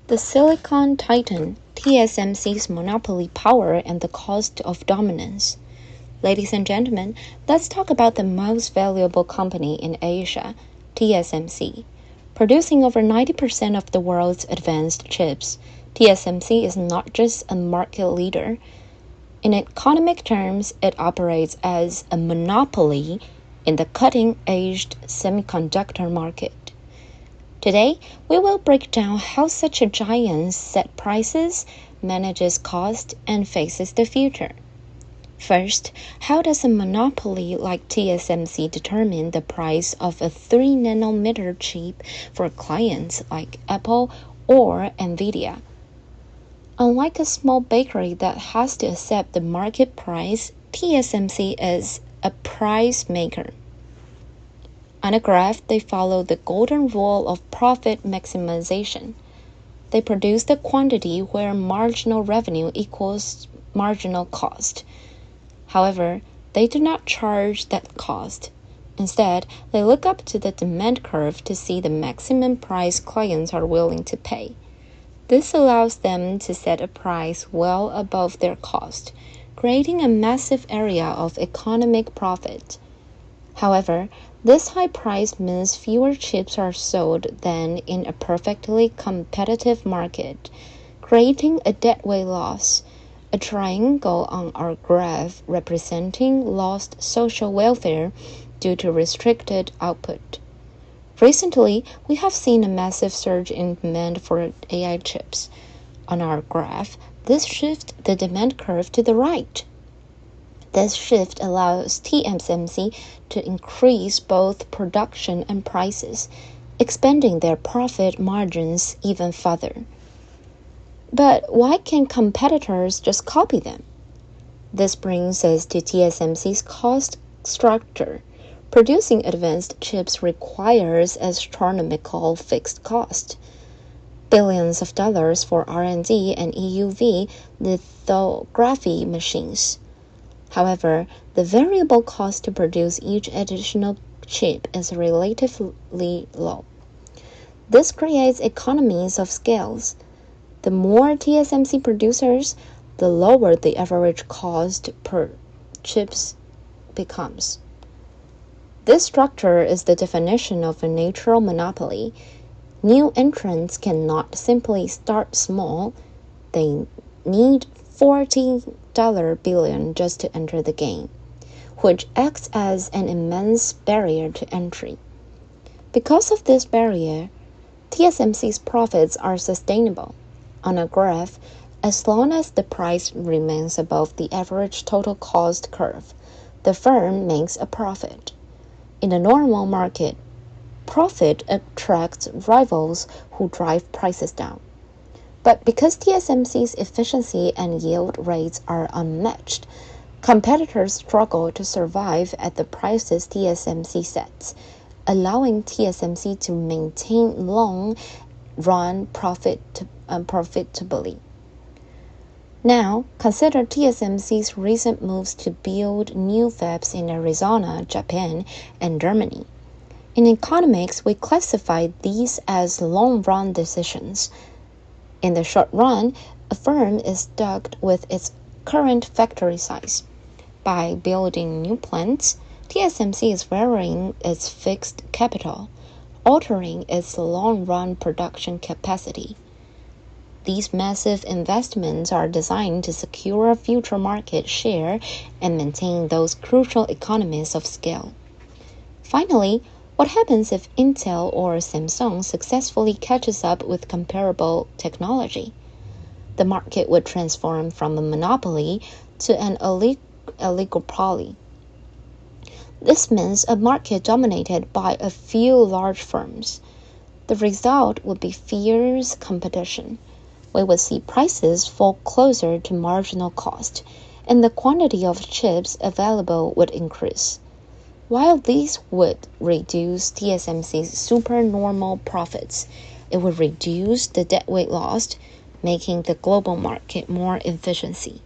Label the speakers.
Speaker 1: The Silicon Titan, TSMC's monopoly power and the cost of dominance. Ladies and gentlemen, let's talk about the most valuable company in Asia, TSMC. Producing over 90% of the world's advanced chips, TSMC is not just a market leader. In economic terms, it operates as a monopoly in the cutting-edge semiconductor market. Today, we will break down how such a giant sets prices, manages cost, and faces the future. First, how does a monopoly like TSMC determine the price of a 3-nanometer chip for clients like Apple or Nvidia? Unlike a small bakery that has to accept the market price, TSMC is a price maker. On a graph, they follow the golden rule of profit maximization. They produce the quantity where marginal revenue equals marginal cost. However, they do not charge that cost. Instead, they look up to the demand curve to see the maximum price clients are willing to pay. This allows them to set a price well above their cost, creating a massive area of economic profit. However, this high price means fewer chips are sold than in a perfectly competitive market, creating a deadweight loss, a triangle on our graph representing lost social welfare due to restricted output. Recently, we have seen a massive surge in demand for AI chips. On our graph, this shifts the demand curve to the right. This shift allows TSMC to increase both production and prices, expanding their profit margins even further. But why can't competitors just copy them? This brings us to TSMC's cost structure. Producing advanced chips requires astronomical fixed cost. Billions of dollars for R&D and EUV lithography machines. However, the variable cost to produce each additional chip is relatively low. This creates economies of scales. The more TSMC producers, the lower the average cost per chips becomes. This structure is the definition of a natural monopoly. New entrants cannot simply start small. They need $40 billion just to enter the game, which acts as an immense barrier to entry. Because of this barrier, TSMC's profits are sustainable. On a graph, as long as the price remains above the average total cost curve, the firm makes a profit. In a normal market, profit attracts rivals who drive prices down. But because TSMC's efficiency and yield rates are unmatched, competitors struggle to survive at the prices TSMC sets, allowing TSMC to maintain long-run profitability. Now, consider TSMC's recent moves to build new fabs in Arizona, Japan, and Germany. In economics, we classify these as long-run decisions. In the short run, a firm is stuck with its current factory size. By building new plants, TSMC is varying its fixed capital, altering its long-run production capacity. These massive investments are designed to secure future market share and maintain those crucial economies of scale. Finally, what happens if Intel or Samsung successfully catches up with comparable technology? The market would transform from a monopoly to an oligopoly. This means a market dominated by a few large firms. The result would be fierce competition. We would see prices fall closer to marginal cost, and the quantity of chips available would increase. While these would reduce TSMC's supernormal profits, it would reduce the deadweight lost, making the global market more efficient.